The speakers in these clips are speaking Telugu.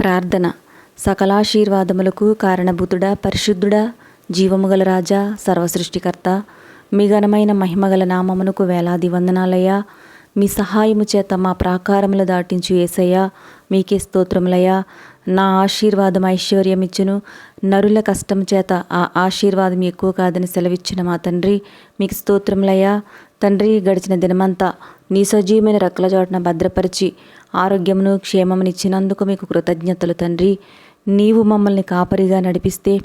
ప్రార్థన. సకలాశీర్వాదములకు కారణభూతుడా, పరిశుద్ధుడా, జీవముగల రాజా, సర్వసృష్టికర్త, మీ ఘనమైన మహిమగల నామమునకు వేలాది వందనాలయ్యా. మీ సహాయము చేత మా ప్రాకారములు దాటించు యేసయ్యా, మీకే స్తోత్రములయ్యా. నా ఆశీర్వాదం ఐశ్వర్యం ఇచ్చును, నరుల కష్టం చేత ఆ ఆశీర్వాదం ఎక్కువ కాదని సెలవిచ్చిన మా తండ్రి, మీకు స్తోత్రములయ్యా. తండ్రి, గడిచిన దినమంతా నీ సజీవమైన రెక్కల చోటున భద్రపరిచి ఆరోగ్యమును క్షేమమునిచ్చినందుకు మీకు కృతజ్ఞతలు తండ్రి. నీవు మమ్మల్ని కాపరిగా నడిపిస్తే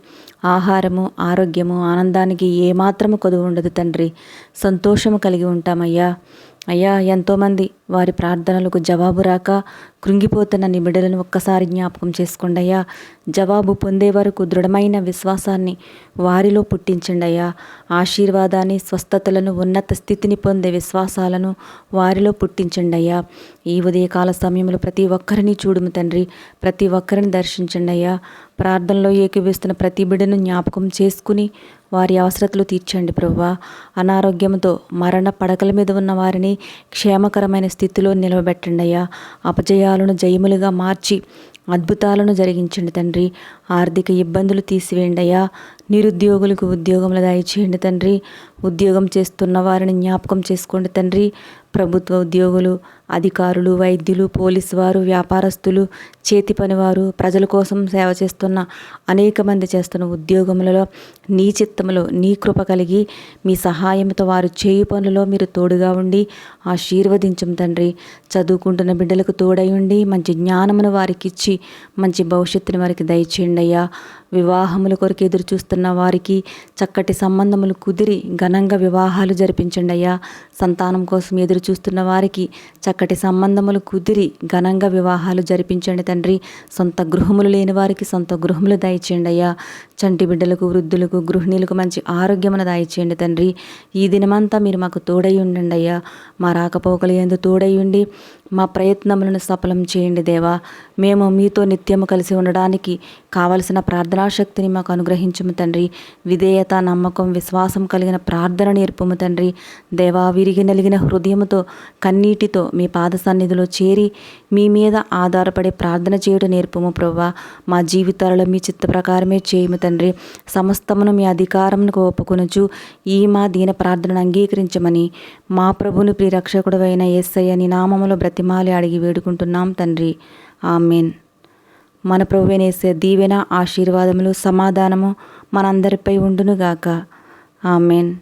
ఆహారము, ఆరోగ్యము, ఆనందానికి ఏమాత్రము కొదువు ఉండదు తండ్రి. సంతోషము కలిగి ఉంటామయ్యా. అయ్యా, ఎంతోమంది వారి ప్రార్థనలకు జవాబు రాక కృంగిపోతున్న నీ బిడ్డలను ఒక్కసారి జ్ఞాపకం చేసుకోండి అయ్యా. జవాబు పొందే వరకు దృఢమైన విశ్వాసాన్ని వారిలో పుట్టించండి అయ్యా. ఆశీర్వాదాన్ని, స్వస్థతలను, ఉన్నత స్థితిని పొందే విశ్వాసాలను వారిలో పుట్టించండి అయ్యా. ఈ ఉదయకాల సమయంలో ప్రతి ఒక్కరిని చూడుము తండ్రి, ప్రతి ఒక్కరిని దర్శించండి అయ్యా. ప్రార్థనలో ఏకీవిస్తున్న ప్రతి బిడ్డను జ్ఞాపకం చేసుకుని వారి అవసరతలు తీర్చండి ప్రభువా. అనారోగ్యంతో మరణ పడకల మీద ఉన్న వారిని క్షేమకరమైన స్థితిలో నిలవబెట్టండి అయ్యా. అపజయాలను జయములుగా మార్చి అద్భుతాలను జరిగించండి తండ్రి. ఆర్థిక ఇబ్బందులు తీసివేయండి అయ్యా. నిరుద్యోగులకు ఉద్యోగములు దయచేయండి తండ్రి. ఉద్యోగం చేస్తున్న వారిని జ్ఞాపకం చేసుకోండి తండ్రి. ప్రభుత్వ ఉద్యోగులు, అధికారులు, వైద్యులు, పోలీసు వారు, వ్యాపారస్తులు, చేతి పనివారు, ప్రజల కోసం సేవ చేస్తున్న అనేక మంది చేస్తున్న ఉద్యోగములలో నీ చిత్తములో నీ కృప కలిగి మీ సహాయంతో వారు చేయు పనులలో మీరు తోడుగా ఉండి ఆశీర్వదించం తండ్రి. చదువుకుంటున్న బిడ్డలకు తోడై ఉండి మంచి జ్ఞానమును వారికి ఇచ్చి మంచి భవిష్యత్తుని వారికి దయచేయండి అయ్యా. వివాహముల కొరకు ఎదురు చూస్తున్న వారికి చక్కటి సంబంధములు కుదిరి ఘనంగా వివాహాలు జరిపించండి అయ్యా. సంతానం కోసం ఎదురు చూస్తున్న వారికి చక్కటి సంబంధములు కుదిరి ఘనంగా వివాహాలు జరిపించండి తండ్రి. సొంత గృహములు లేని వారికి సొంత గృహములు దయచేయండి అయ్యా. చంటి బిడ్డలకు, వృద్ధులకు, గృహిణీలకు మంచి ఆరోగ్యమును దయచేయండి తండ్రి. ఈ దినమంతా మీరు మాకు తోడై ఉండండి అయ్యా. మా రాకపోకలు యందు తోడై ఉండి మా ప్రయత్నములను సఫలం చేయండి దేవా. మేము మీతో నిత్యము కలిసి ఉండడానికి కావలసిన ప్రార్థనాశక్తిని మాకు అనుగ్రహించుము తండ్రి. విధేయత, నమ్మకం, విశ్వాసం కలిగిన ప్రార్థన నేర్పుము తండ్రి. దేవా, విరిగి నలిగిన హృదయముతో కన్నీటితో మీ పాద సన్నిధిలో చేరి మీ మీద ఆధారపడి ప్రార్థన చేయడం నేర్పుము ప్రభువా. మా జీవితాలలో మీ చిత్త ప్రకారమే చేయము తండ్రి. సమస్తమును మీ అధికారమునకు ఒప్పుకొనుచు ఈ మా దీన ప్రార్థనను అంగీకరించమని మా ప్రభుని ప్రియరక్షకుడు అయిన యేసయ్య నీ నామములో బ్రతిమాలి అడిగి వేడుకుంటున్నాం తండ్రి. ఆమెన్. మన ప్రభువైన యేసయ్య దీవెన, ఆశీర్వాదములు, సమాధానము మనందరిపై ఉండునుగాక. ఆమెన్.